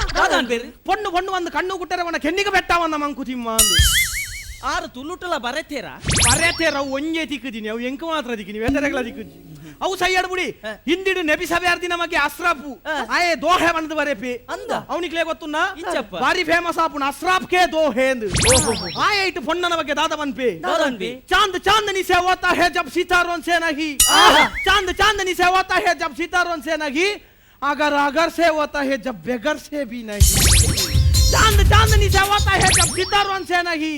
ಪೊಣ್ಣು ಪೊಣ್ಣು ಒಂದು ಕಣ್ಣು ಗುಟ್ಟರೆ ಕೆನ್ನಿಗೆ ಬೆಟ್ಟವನ್ನ ಮಂಕುತಿಮ್ಮ ಅಂದು ಆರು ತುಳುಟಲ ಬರತೇರ ಒಂಜೆ ದಿಕ್ಕದಿನಿ ಅವು ಎಂಕ ಮಾತ್ರ ದಿಕ್ಕಿನಿ ವೆದರೆಗಳ ದಿಕ್ಕುಜಿ ಅವು ಸೈಯಡ್ ಬಿಡಿ ಹಿಂದಿಡು ನೆಬಿ ಸಭೆಯಾರ್ದಿ ನಮಗೆ ಅಸ್ರಾಪು ಆಯೆ ದೋಹೆ ಬಂದು ಬರೆಪಿ ಅಂದ ಅವನಿಗೆ ಗೊತ್ತುನ್ನ ಬಾರಿ ಫೇಮಸ್ ಆಪುಣ ಅಸ್ರಾಪ್ ಕೆ ದೋಹೆ ಅಂದು ಆಯೆ ಇಟ್ಟು ಪೊಣ್ಣನ ಬಗ್ಗೆ ದಾದ ಬನ್ಪಿ चांद चांदनी से होता है जब सितारों से नहीं चांद चांदनी से होता है जब सितारों से नहीं अगर अगर से होता है जब बेगर से भी नहीं चांद चांदनी से होता है जब सितारों से नहीं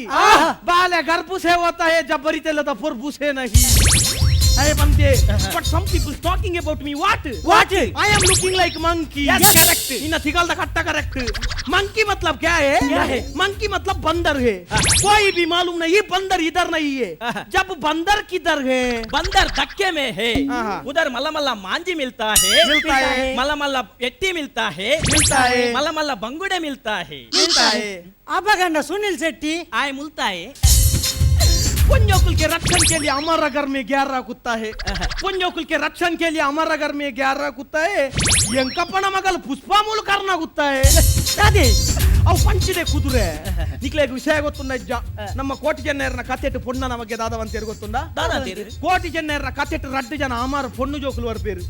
बाले गर्भ से होता है जब बरी तेल फुरबू से नहीं Hey Bante, but some people talking about me. What? I am looking like monkey. Yes, correct. इन्ना थिगल दा खट्टा correct. Monkey मतलब क्या है? Monkey मतलब बंदर है. कोई भी मालूम नहीं बंदर इधर नहीं है. जब बंदर किधर है? बंदर धक्के में है. उधर मल्ला मल्ला मांझी मिलता है. मल्ला मल्ला पेट्टी मिलता है. मल्ला मल्ला बंगुड़े मिलता है. ಅಪಗಂಡ ಸುನಿಲ್ ಶೆಟ್ಟಿ आय मिलता है. पुंजोकुल के रक्षण के लिए हमारा घर में 11 कुत्ता है पुंजोकुल के रक्षण के लिए हमारा घर में 11 कुत्ता है ಎಂಕಪ್ಪನ ಮಗಲ್ ಪುಷ್ಪಮೂಲ ಕಾರಣ ಕುತ್ತಾ है ಅದೇ ಅವು ಪಂಚಿದೆ ಕುದುರೆ ನಿಕ್ಲೆ ವಿಷಯ ಗೊತ್ತುಂಡ ಇಜ್ಜ ನಮ್ಮ ಕೋಟಿ ಜನರ ಕತೆಟ್ಟು ಪೊಣ್ಣ ನಮಗೆ ದಾದವಂತೇರು ಗೊತ್ತುಂಡ ಕೋಟಿ ಜನರ ಕತೆಟ್ಟು ರಡ್ಡು ಜನ ಅಮರ್ ಪೊಣ್ಣು ಜೋಕುಲು ವರ್ಪೇರು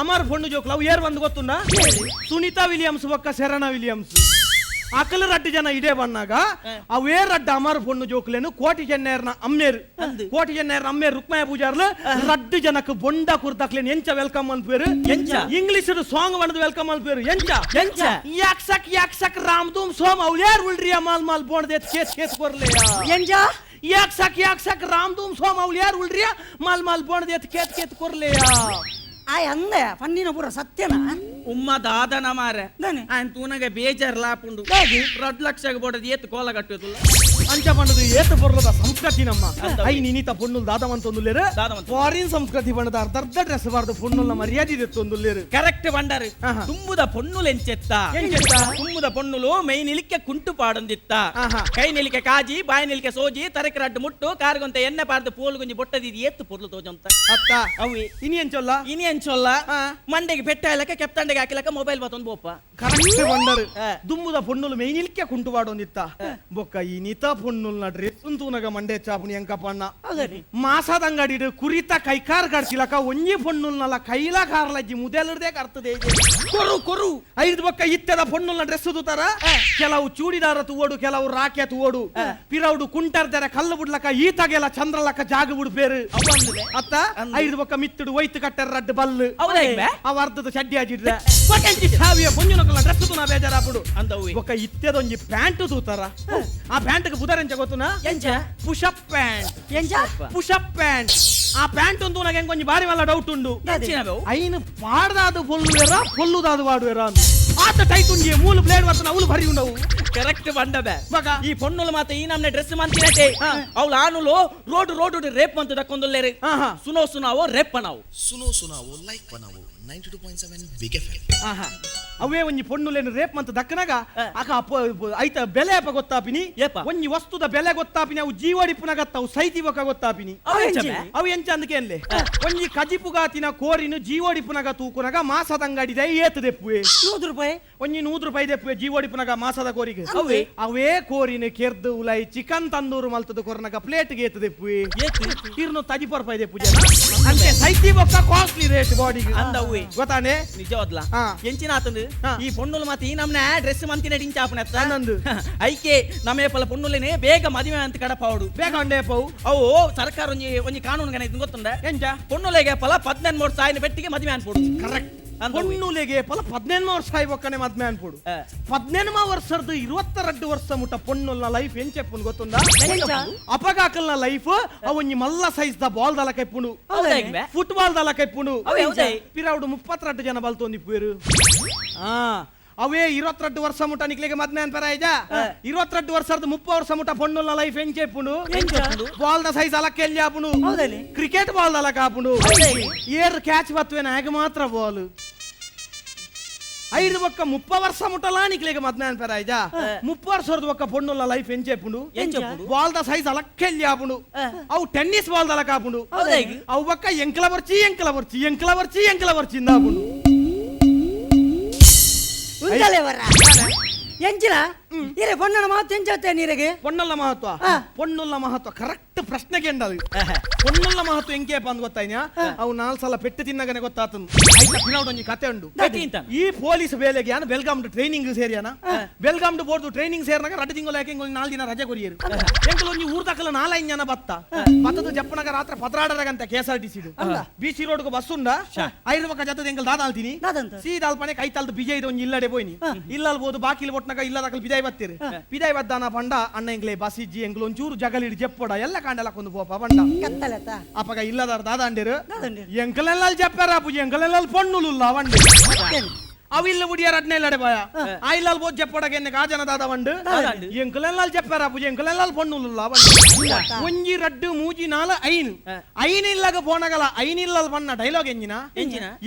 ಅಮರ್ ಪೊಣ್ಣು ಜೋಕುಲು ಅವು ಏರ್ ಒಂದು ಗೊತ್ತುಂಡ ಸುನೀತಾ ವಿಲಿಯಮ್ಸ್ ಒಕ್ಕ ಶರಣ ವಿಲಿಯಮ್ಸ್ ಅಕಲ ರಡ್ಡು ಜನ ಇಡೇ ಬಂದಾಗ ಅವೇ ರಡ್ಡ ಅಮರ್ ಪೊಣ್ಣು ಜೋಕುಲೇನು ಕೋಟಿ ಜನ್ನೇರ್ನ ಅಮ್ಮೇರು ರುಕ್ಮಯ ಪೂಜಾರ್ಲು ರಡ್ಡು ಜನಕ್ಕೆ ಬೊಂಡ ಕುರ್ದಾಕ್ಲೇನು ಎಂಚ ವೆಲ್ಕಮ್ ಅಂತ ಪೇರು ಇಂಗ್ಲಿಷ್ ಸಾಂಗ್ ಬಂದು ವೆಲ್ಕಮ್ ಅಂತ ಪೇರು ಎಂಚ ಯಾಕ್ ಸಕ್ ರಾಮಧೂಮ್ ಸೋಮ್ ಅವ್ಯಾರ್ ಉಳ್ರಿಯ ಮಾಲ್ ಬೋಣದ ಕೇಸ್ ಕೊರ್ಲೆ ಎಂಜ ಯಾಕ್ ಸಕ್ ರಾಮಧೂಮ್ ಸೋಮ್ ಅವ್ಯಾರ್ ಉಳ್ರಿಯ ಮಾಲ್ ಬೋಣದ ಕೇತ್ ಕೊರ್ಲೆ ಆಯ್ ಅಂದೆ ಪನ್ನಿನ ಪೂರ ಸತ್ಯನ ಉಮ್ಮ ದಾದನ ಮಾರೆ ಆಯ್ತು ತೂನಗೆ ಬೇಜಾರ್ ಲಾಪುಂಡು 2 ಲಕ್ಷಕ್ಕೆ ಬೋಡದು ಏತ್ ಕೋಲ ಕಟ್ಟುದು ಅಂಚ ಬಂಡದು ಏತ್ ಬರ್ಲದ ಸಂಸ್ಕೃತಿ ನಮ್ಮ ಐ ನಿನಿತ ಪೊಣ್ಣುಲ್ ದಾದವಂತೊಂದುಲ್ಲೇರು ಫಾರಿನ್ ಸಂಸ್ಕೃತಿ ಬಂಡದ ಅರ್ಧ ಡ್ರೆಸ್ ಬಾರ್ದು ಪೊಣ್ಣುಲ್ನ ಮರ್ಯಾದೆ ಇತ್ತೊಂದುಲ್ಲೇರು ಕರೆಕ್ಟ್ ಬಂಡಾರು ತುಂಬುದ ಪೊಣ್ಣುಲು ಎಂಚೆತ್ತ ತುಂಬುದ ಪೊಣ್ಣುಲು ಮೈ ನಿಲಿಕ್ಕೆ ಕುಂಟು ಪಾಡೊಂದಿತ್ತ ಕೈ ನಿಲಿಕೆ ಕಾಜಿ ಬಾಯಿ ನಿಲಿಕೆ ಸೋಜಿ ತರಕ ರಡ್ಡು ಮುಟ್ಟು ಕಾರ್ಗೊಂತ ಎಣ್ಣೆ ಪಾರ್ದು ಪೋಲ್ ಗುಂಜಿ ಬೊಟ್ಟದಿದ್ ಏತ್ ಪೊರ್ಲು ತೋಜಂತ ಅತ್ತ ಅವಿ ಇನಿ ಎಂಚೊಲ್ಲ ಮಂಡೆಗೆ ಬೆಟ್ಟ ಹಾಕಕ್ಕೆ ಕೆಪ್ತಂಡೆಗೆ ಹಾಕಿಲಕ್ಕ ಮೊಬೈಲ್ ಬತ್ತೊಂದು ಬೋಪ ಕರೆಕ್ಟ್ ಬಂಡರು ದುಮ್ಮುದ ಪೊಣ್ಣುಲು ಮೈ ನಿಲಿಕ್ಕೆ ಕುಂಟು ಪಾಡೊಂದಿತ್ತ ಬೊಕ್ಕ ಇನಿತ ಪೊಣ್ಣುಲ್ನ ಡ್ರೆಸ್ ತೂನಗ ಮಂಡೆ ಚಾಪುನಿ ಎಂಕಪ್ಪಣ್ಣ ಮಾಸದ ಅಂಗಡಿ ಕುರಿತ ಕೈಕಾರ್ ಕಡ್ಸಿಲಕ ಒಂಜಿ ಪೊಣ್ಣುಲ್ನಲ್ಲ ಕೈಲ ಕಾರ್ಲಜ್ಜಿ ಮುದೆಲ್ರದೇ ಕರ್ತದೆ ಕೊರು ಐದು ಬೊಕ್ಕ ಇತ್ತದ ಪೊಣ್ಣುಲ್ನ ಡ್ರೆಸ್ ತೂತಾರ ಕೆಲವು ಚೂಡಿದಾರ ತೂವೋಡು ಕೆಲವು ರಾಕೆ ತೂವೋಡು ಪಿರೌಡು ಕುಂಟರ್ದರೆ ಕಲ್ಲು ಬಿಡ್ಲಕ್ಕ ಈತಗೆಲ್ಲ ಚಂದ್ರಲಕ್ಕ ಜಾಗ ಬಿಡ್ಬೇರು ಅತ್ತ ಐದು ಬೊಕ್ಕ ಮಿತ್ತುಡು ಒಯ್ತು ಕಟ್ಟರ ರಡ್ಡು ಬಲ್ಲು ಅವ ಅರ್ಧದ ಚಡ್ಡಿ ಹಾಜಿಡ್ರೆ ಸಾವಿಯ ಪೊಂಜುನಕಲ್ಲ ಡ್ರೆಸ್ ತೂನ ಬೇಜಾರಾಪುಡು ಬೊಕ್ಕ ಇತ್ತದೊಂಜಿ ಪ್ಯಾಂಟ್ ತೂತಾರ ಆ ಪ್ಯಾಂಟ್ ಬುಧರ್ ಎಂಚ ಗೊತ್ತುನಾ ಪುಷಪ್ ಪ್ಯಾಂಟ್ ಆ ಪ್ಯಾಂಟ್ ಒಂದು ನನಗೆ ಹೆಂಗೊಂಜಿ ಬಾರಿ ಮಲ್ಲ ಡೌಟ್ ಉಂಡು ಐನು ಪಾಡ್ದಾದು ಪೊಲ್ಲುದಾದು ವಾಡುವೆರ ಆತ ಟೈಟ್ ಉಂಜಿ ಮೂಲು ಬ್ಲೇಡ್ ವರ್ತನ ಅವಳು ಭರಿ ಉಂಡವು ಕರೆಕ್ಟ್ ಬಂಡಬೆ ಈ ಪೊಣ್ಣುಲು ಮಾತ ಈ ನಮ್ನೆ ಡ್ರೆಸ್ ಮಂತಿರತೆ ಅವಳು ಆನುಲು ರೋಡ್ ರೇಪ್ ಮಂತು ದಕ್ಕೊಂದುಲ್ಲೇರಿ ಸುನಾವೋ ರೇಪ್ ಪನಾವು ಸುನಾವೋ ಲೈಕ್ ಪನಾವು 92.7 ಬಿಗ್ ಎಫ್ಎಂ ಅವೇ ಒಂಜಿ ಪೊಣ್ಣುಲೇನು ರೇಪ್ ಮಂತ ದಕ್ಕನಾಗ ಆಕ ಐತ ಬೆಲೆ ಅಪ್ಪ ಗೊತ್ತಾಪಿನಿ ಒಂಜಿ ವಸ್ತುದ ಬೆಲೆ ಗೊತ್ತಾಪಿನಿ ಅವು ಜೀವಡಿಪುನಗತ್ತ ಅವು ಸೈತಿವಕ ಗೊತ್ತಾಪಿನಿ ಅವು ಎಂಚ ಅಂದಕೇನ್ಲೆ ಒಂಜಿ ಕಜಿಪುಗಾತಿನ ಕೋರಿನ ಜೀವಡಿಪುನಗ ತೂಕುನಗ ಮಾಸದ ಅಂಗಡಿದ ಏತು ದೆಪ್ಪುವೆ 100 ರೂಪಾಯಿ ಒಂಜಿ 100 ರೂಪಾಯಿ ದೆಪ್ಪುವೆ ಜೀವಡಿಪುನಗ ಮಾಸದ ಕೋರಿಗೆ ಅವೇ ಕೋರಿನ ಕೆರ್ದು ಉಲೈ ಚಿಕನ್ ತಂದೂರು ಮಲ್ತದ ಕೊರ್ನಗ ಪ್ಲೇಟ್ಗೆ ಏತು ದೆಪ್ಪುವೆ ಇರ್ನು 34 ರೂಪಾಯಿ ದೆಪ್ಪು ಜನ ಅಂತೆ ಸೈತಿವಕ ಕಾಸ್ಟ್ಲಿ ರೇಟ್ ಬಾಡಿಗೆ ಅಂದವು ಅವ್ವೆ ಗೊತ್ತಾನೆ ನಿಜವದ್ಲ ಹಾ. ಎಂಚಿನ ಆತಂದು ಹಾ. ಈ ಪೊಣ್ಣುಲು ಮಾತಿ ನಮ್ನ ಡ್ರೆಸ್ ಮಂತಿನ ಡಿಂಚಾಪನೆತ್ತ ಅನ್ನೊಂದು. ಐಕೆ ನಮೇಪಲ ಪೊಣ್ಣುಲೇನೆ ಬೇಗ ಮದುವೆ ಅಂತ ಕಡಪಾವಡು ಬೇಗ ಉಂಡೆ ಪವು ಅವು ಸರ್ಕಾರ ಒಂಜಿ ಕಾನೂನು ಗಣ ಇದು ಗೊತ್ತುಂಡ ಎಂಚ ಪೊಣ್ಣುಲೆಗೆ ಪಲ 14 ಸಾವಿರ ಪೆಟ್ಟಿಗೆ ಮದುವೆ ಅನ್ಪೋಡು ಕರೆಕ್ಟ್ ಅಂದ ಪೊಣ್ಣುಲೆಗೆ ಪಲ 14 ವರ್ಷ ಆಯ್ಬೊಕ್ಕನೆ ಮದ್ಮೆ ಅನ್ಪೋಡು 14 ವರ್ಷದ 22 ವರ್ಷ ಮುಟ್ಟ ಪೊಣ್ಣುಲ್ನ ಲೈಫ್ ಎಂಚೆಪ್ಪುನು ಗೊತ್ತುಂಡ ಅಪಗಾಕಲ್ನ ಲೈಫ್ ಅವೊಂಜಿ ಮಲ್ಲ ಸೈಜ್ ದ ಬಾಲ್ ದಲ ಕೈಪುನು ಹೌದಾ ಫುಟ್ಬಾಲ್ ದಲ ಕೈಪುನು ಅವೇ ಹೌದೇ? ಪಿರೌಡು 32 ಜನ ಬಲ್ತೊಂದಿ ಪೇರು ಅವೇ 22 ವರ್ಷ ಮುಟ್ಟ ನಿಕ್ಲಿಗೆ ಮದ್ಮೆ ಅನ್ಪರ ಐಜ 22 ವರ್ಷದ 30 ವರ್ಷ ಮುಟ್ಟ ಪೊಣ್ಣುಲ್ನ ಲೈಫ್ ಎಂಚೆಪ್ಪುನು ಬಾಲ್ ದ ಸೈಜ್ ಅಲಕ್ಕೆ ಎಲ್ಲಿ ಆಪುನು ಕ್ರಿಕೆಟ್ ಬಾಲ್ ದಲ ಕಾಪುನು ಏರ್ ಕ್ಯಾಚ್ ಬತ್ವೇನ ಹಾಗೆ ಮಾತ್ರ ಬಾಲ್ 5 ಬೊಕ್ಕ 30 ವರ್ಷ ಮುಟ್ಟಲ ನಿಕ್ಲಿಗೆ ಮದ್ಮೆ ಅನ್ಪರ ಐಜ 30 ವರ್ಷದ ಬೊಕ್ಕ ಪೊಣ್ಣುಲ್ನ ಲೈಫ್ ಎಂಚೆಪ್ಪುನು ಬಾಲ್ ದ ಸೈಜ್ ಅಲಕ್ಕೆ ಎಲ್ಲಿ ಆಪುನು ಅವು ಟೆನ್ನಿಸ್ ಬಾಲ್ ದಲ ಕಾಪುನು ಅವು ಬೊಕ್ಕ ಎಂಕಲ ಬರ್ಚಿ ಇಂದ ಆಪುನು ಉಂಟಲೇವರ ಎಂಚಿನ ಇರೆ ಪೊಣ್ಣನ ಮಾತು ಎಂಚತ್ತೆ ನೀರಿಗೆ ಪೊಣ್ಣುಲ್ಲ ಮಹತ್ವ ಕರೆಕ್ಟ್ ಪ್ರಶ್ನೆಗೆ ಎಂಡದು ಪೊಣ್ಣುಲ್ಲ ಮಹತ್ವ ಎಂಕೆ ಅಂದ್ ಗೊತ್ತಾಯ್ನ ಅವು 4 ಸಲ ಪೆಟ್ಟು ತಿನ್ನಗನೆ ಗೊತ್ತಾತನು ಆಯ್ತಾ ಪಿನೌಡ್ ಒಂಜಿ ಕತೆ ಉಂಡು ಈ ಪೊಲೀಸ್ ಬೇಲೆಗೆ ಯಾನ ಬೆಲ್ಗಾಮ್ ಟ್ರೈನಿಂಗ್ ಸೇರಿಯಾನ ಬೆಲ್ಗಾಮ್ ಬೋರ್ಡ್ ಟ್ರೈನಿಂಗ್ ಸೇರ್ನಾಗ 2 ತಿಂಗಳು ಯಾಕೆ 4 ದಿನ ರಜೆ ಕೊರಿಯರು ಎಂಕಲು ಒಂಜಿ ಊರ್ದಕಲ 4 ಜನ ಬತ್ತದು ಜಪ್ಪನಗ ರಾತ್ರಿ ಪತ್ರಾಡರಗಂತ KSRTC BC ರೋಡ್ಗೆ ಬಸ್ ಉಂಡ 5 ಬಕ್ಕ ಜತ್ತದ ಎಂಕಲ್ ದಾದ ಆಲ್ತೀನಿ ಸೀದಾ ಅಲ್ಪನೆ ಕೈತಲ್ದು ಬಿಜೆ ಇದು ಒಂಜಿ ಇಲ್ಲಡೆ ಪೋಯ್ನಿ ಇಲ್ಲಲ್ಬೋದು ಬಾಕಿಲ್ ಒಟ್ನಾಗ ಇಲ್ಲದಕಲ್ ಬಿದಾಯ್ ಬತ್ತೀರಿ ಬಿದಾಯ್ ಬದ್ದಾನ ಪಂಡ ಅಣ್ಣ ಎಂಗ್ಲೆ ಬಸ್ ಇಜ್ಜಿ ಎಂಗ್ಲು ಒಂಚೂರು ಜಗಲಿಡಿ ಜಪ್ಪಡ ಎಲ್ಲ ಕಾಂಡಲ ಕೊಂದು ಪೋಪ ಪಂಡ ಅಪ್ಪಗ ಇಲ್ಲದಾರ ದಾದಾಂಡಿರು ಎಂಕಲೆಲ್ಲ ಜಪ್ಪಾರ ಪೂಜೆ ಎಂಕಲೆಲ್ಲ ಪೊಣ್ಣುಲುಲ್ಲ ವಂಡಿ ಅವಿಲ್ಲ ಬುಡಿಯಾರ ಅಡ್ನೆಲ್ಲಡೆ ಬಾಯ ಆ ಇಲ್ಲಲ್ ಬೋದ್ ಜಪ್ಪಡಗೆ ಎನ್ನೆ ಕಾಜನ ದಾದ ವಂಡು ಎಂಕಲೆಲ್ಲ ಜಪ್ಪಾರ ಪೂಜೆ ಎಂಕಲೆಲ್ಲ ಪೊಣ್ಣುಲುಲ್ಲ ವಂಡಿ ಒಂಜಿ ರಡ್ಡು ಮೂಜಿ ನಾಲ ಐನ್ ಇಲ್ಲಗ ಪೋನಗಲ ಐನ್ ಇಲ್ಲಲ್ ಪಣ್ಣ ಡೈಲಾಗ್ ಎಂಜಿನ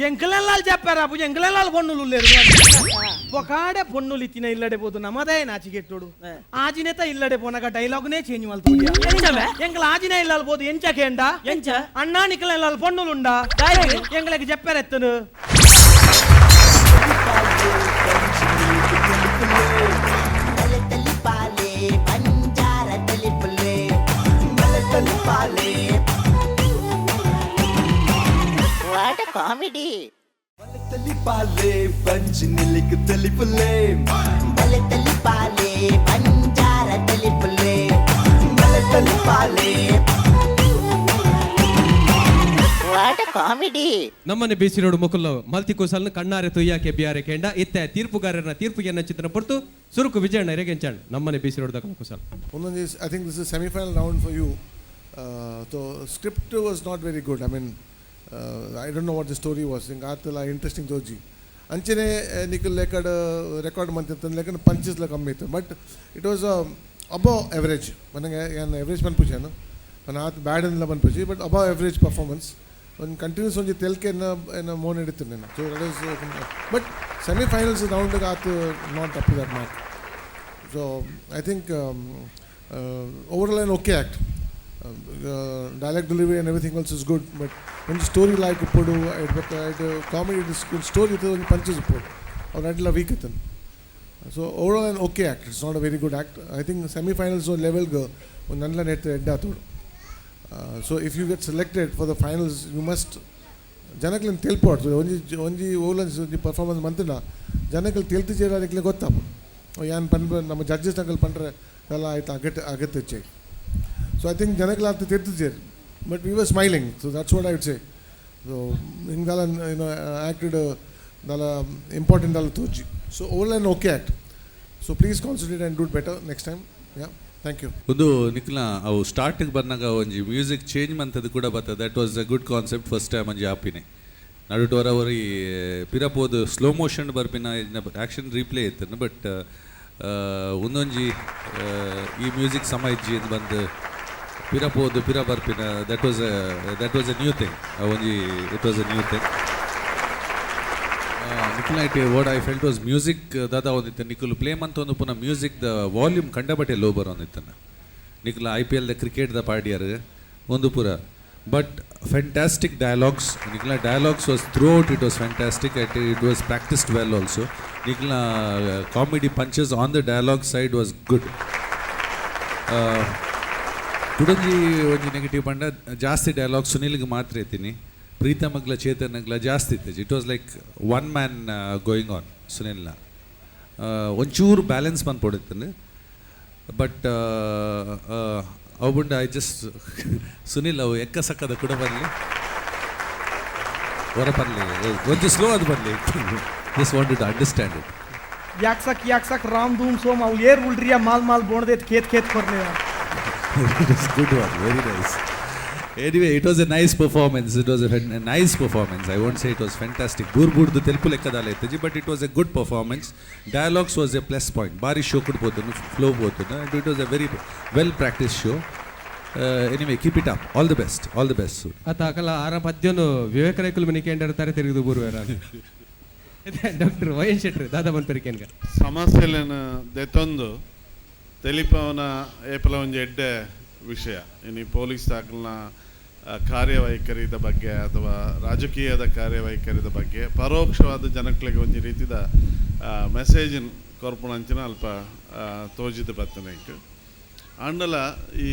ಎಂಕಲೆಲ್ಲ ಜಪ್ಪಾರ ಪೂಜೆ ಎಂಕಲೆಲ್ಲ ಪೊಣ್ಣುಲುಲ್ಲೇರು ಪೊಕಾಡೆ ಪೊಣ್ಣುಲಿತ್ತಿನ ಇಲ್ಲಡೆ ಬೋದು ನಮದೇ ನಾಚಿಗೆಟ್ಟೋಡು ಆಜಿನೆತ ಇಲ್ಲಡೆ ಪೋನಗ ಡೈಲಾಗ್ನೇ ಚೇಂಜ್ ಮಲ್ತೋಡಿಯ ಎಂಕಲ ಆಜಿನೇ ಇಲ್ಲಲ್ ಬೋದು ಎಂಚ ಕೇಂಡ ಅಣ್ಣ ನಿಕಲೆಲ್ಲ ಪೊಣ್ಣುಲುಂಡ ಎಂಗಳಿಗೆ ಜಪ್ಪಾರೆತ್ತನು ವಾಟ್ ಕಾಮಿಡಿ ತಲಿ ಪಾಲೆ ಪಂಚ್ ನಿಲಿಕ್ ತಲಿ ಪುಲ್ಲೆ ಬಲೆ ತಲಿ ಪಾಲೆ ಪಂಜಾರ ತಲಿ ಪುಲ್ಲೆ ಬಲೆ ತಲಿ ಪಾಲೆ ವಾಟ್ ಕಾಮಿಡಿ ನಮ್ಮನೆ ಬೇಸಿ ರೋಡ್ ಮುಕುಲ್ಲು ಮಲ್ತಿ ಕುಸಲ್ನ ಕಣ್ಣಾರೆ ತುಯ್ಯಾಕೆ ಬಿಯಾರೆ ಕೆಂಡ ಇತ್ತೆ ತೀರ್ಪುಗಾರರ ತೀರ್ಪಿಗೆ ಚಿತ್ರ ಪಡ್ತು ಸುರುಕು ವಿಜಯಣ್ಣ ರೆಗೆಂಚಾಣ್ ನಮ್ಮನೆ ಬೇಸಿ road ದಕ್ಕ ಕುಸಲ್ Only is, I think this is semi-final round for you. So script was not very good. I mean, I don't know what the story was. I think interesting toji. Anchene nikul lekad record mantan lekad punches la kamme iತ್ತು. But it was above average. Manage an average ban puchano. Mana bad in la ban puchi, but above average performance. One continuous only telke na more edittu nena. So that is but semi-finals round not up to that mark. So I think overall an okay act. Dialogue delivery and everything else is good, but when the story like Upadu, comedy story punches Upadu, or that weak. So overall an okay act. It's not a very good act. I think semi-finals level go Nanla net edda. So if you get selected for the finals, you must ಜನಕ್ಕೆ ತೆಲ್ಪೋಡ್ ಒಂಜಿ ಓಲನ್ಸ್ performance ಮಂತನ ಜನಕ್ಕೆ ತೆಲ್ತು ಸೇರಲಿಕ್ಕೆ ಗೊತ್ತಾಪ ಏನು ಪಂಡ್ರೆ ನಮ್ಮ judges uncle ಪಂಡ್ರೆ ಎಲ್ಲ ಆಯ್ತು ಅಗತ್ಯ ಹೆಚ್ಚಾಗಿ so I think ಜನಕ್ಕೆ ಅರ್ಥ ತೆರ್ತು ಸೇರಿ but we were smiling so that's what I would say so ಹಿಂಗೆಲ್ಲ ಏನೋ ಆ್ಯಕ್ಟೆಡ್ ದಲ್ಲ ಇಂಪಾರ್ಟೆಂಟ್ ಅಲ್ಲ ತೋಚಿ so all and okay act so please concentrate and do it better next time yeah thank you ಒಂದು ನಿಖಿಲ ಅವು ಸ್ಟಾರ್ಟಿಗೆ ಬಂದಾಗ ಒಂಜಿ ಮ್ಯೂಸಿಕ್ ಚೇಂಜ್ ಮಂತದ್ದು ಕೂಡ ಬರ್ತದೆ that was a good concept first time ಒಂಜಿ ಆಪಿನೇ ನಡುಟೋರ ಅವರು ಈ ಪಿರಪೋದು ಸ್ಲೋ ಮೋಷನ್ ಬರ್ಪಿನ ಆ್ಯಕ್ಷನ್ ರೀಪ್ಲೇ ಇತ್ತು ಬಟ್ ಒಂದೊಂಜಿ ಈ ಮ್ಯೂಸಿಕ್ ಸಮ ಇಜ್ಜಿ ಅಂತ ಬಂದು ಪಿರಪೋದು ಪಿರ ಬರ್ಪಿನ that was a new thing ಒಂಜಿ it was a new thing Nikhil it what I felt was music ದಾದ ಒಂದಿತ್ತು ನಿಖಿಲ್ ಪ್ಲೇ ಮಂತ್ ಒಂದು ಪುನಃ ಮ್ಯೂಸಿಕ್ ದ ವಾಲ್ಯೂಮ್ ಕಂಡಬಟ್ಟೆ ಲೋ ಬರೋಂದಿತ್ತನ ನಿಖಿಲ್ IPL ದ ಕ್ರಿಕೆಟ್ ದ ಪಾಡಿಯರ್ ಒಂದು ಪೂರ ಬಟ್ ಫ್ಯಾಂಟಾಸ್ಟಿಕ್ ಡಯಲಾಗ್ಸ್ ನಿಖಿಲ dialogues was throughout it was fantastic it was practised well also ನಿಖಿಲ comedy punches on the dialogue side was good ಕುಡಂಜಿ ಒಂಜಿ ನೆಗೆಟಿವ್ ಪಂಡ ಜಾಸ್ತಿ ಡಯಲಾಗ್ ಸುನಿಲ್ಗೆ ಮಾತ್ರ ಎತ್ತೀನಿ ಪ್ರೀತಮಗ್ಲ ಚೇತನಗ್ಲ ಜಾಸ್ತಿ ಇತ್ತು. It was like one man going on ಸುನಿಲ್ನ ಒಂಚೂರು ಬ್ಯಾಲೆನ್ಸ್ ಬಂದ್ಪೊಡಿತ್ತು. ಬಟ್ ಅವುಂಡ ಐ ಜಸ್ಟ್ ಸುನಿಲ್ ಅವು ಎಕ್ಕ ಸಕ್ಕದ ಕೂಡ ಬರಲಿ ಹೊರ ಬರಲಿ ಒಂಚೂರು ಸ್ಲೋ ಅದು ಬರಲಿ. Just wanted to understand it. ಯಾಕ್ ಸಕ್ ರಾಮ್ ಧೂಮ್ ಸೋಮ್ ಅವು ಏರ್ ಉಲ್ರಿಯ ಮಾಲ್ ಬೋಣದೆ ಖೇತ್ ಕೊರ್ಲೆ. It was good one, very nice. Anyway, it was a nice performance. It was a nice performance. I won't say it was fantastic. Burburdu telugu lekkadala ittaji, but it was a good performance. Dialogues was a plus point. Bari show kudu potunu, flow potunu, and it was a very well practiced show. Anyway, keep it up. All the best. All the best. Sir. ಆತ ಅಕಲ ಆರ ಪದ್ಯನು ವಿವೇಕ ರೈಕುಲ್ ಮನಿ ಕೇಂದ್ರ ತಾರೆ ತಿರುಗಿದು ಬರುವೇರ doctor YN Shetty ದಾದಾ ಬಂತರಿಕೆನ್ಗ ಸಮಸ್ಯೆలను ದೆತೊಂದು తెలిపవన ಏಪಲ ಒಂಜಿ ಎಡ್ಡೆ ವಿಷಯ ಇನಿ ಪೊಲೀಸ್ ದಾಖಲಿನ ಕಾರ್ಯವೈಖರಿದ ಬಗ್ಗೆ ಅಥವಾ ರಾಜಕೀಯದ ಕಾರ್ಯವೈಖರಿದ ಬಗ್ಗೆ ಪರೋಕ್ಷವಾದ ಜನಗಳಿಗೆ ಒಂದು ರೀತಿದ ಮೆಸೇಜಿನ ಕೊರ್ಪುಣಂಚಿನ ಅಲ್ಪ ತೋಜಿದ ಬತ್ತನೈಕ್ ಅಂಡಲ ಈ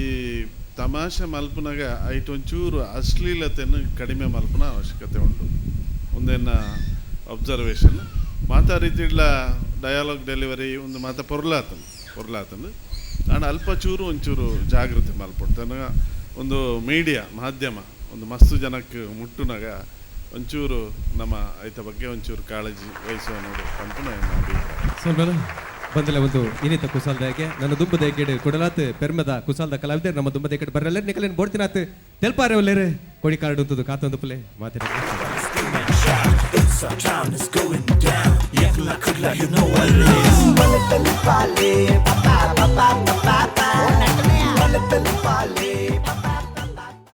ತಮಾಷೆ ಮಲ್ಪನಾಗ ಐಟ್ ಒಂಚೂರು ಅಶ್ಲೀಲತೆಯನ್ನು ಕಡಿಮೆ ಮಲ್ಪನ ಅವಶ್ಯಕತೆ ಉಂಟು. ಒಂದೇನ ಅಬ್ಸರ್ವೇಷನ್ ಮಾತಾ ರೀತಿಡ್ಲ ಡಯಾಲಾಗ್ ಡೆಲಿವರಿ ಒಂದು ಮಾತ ಪೊರ್ಲಾತಂದು ನಾನು ಅಲ್ಪ ಚೂರು ಒಂಚೂರು ಜಾಗೃತಿ ಮಲ್ಪಡ್ತಾನೆ. ಒಂದು ಮೀಡಿಯಾ ಮಾಧ್ಯಮ ಒಂದು ಮಸ್ತು ಜನಕ್ಕೆ ಮುಟ್ಟುನಾಗ ಒಂಚೂರು ನಮ್ಮ ಐತ ಬಗ್ಗೆ ಒಂಚೂರು ಕಾಳಜಿ ವಹಿಸುವ ನೋಡು ಅಂತ ಸ್ವಲ್ಪ ಬಂದಲ್ಲ ಒಂದು ಇನ್ನಿತ ಕುಸಾಲ್ದಾಗೆ ನನ್ನ ದುಂಬದ ಎಗ್ಗೆಡೆ ಕೊಡಲಾತ್ ಪೆರ್ಮದ ಕುಸಾಲ್ದ ಕಲಾವಿದೆ ನಮ್ಮ ದುಂಬದ ಎಗ್ಗೆಡೆ ಬರಲ್ಲ ನಿಕಲೇನು ಬೋಡ್ತಿನಾತ್ ತೆಲ್ಪಾರೆ ಒಲ್ಲೇರೆ ಕೊಡಿ ಕಾರ್ಡ್ ಉಂತದು ಕಾತೊಂದು ಪುಲೆ ಮಾತಾಡಿ Pale,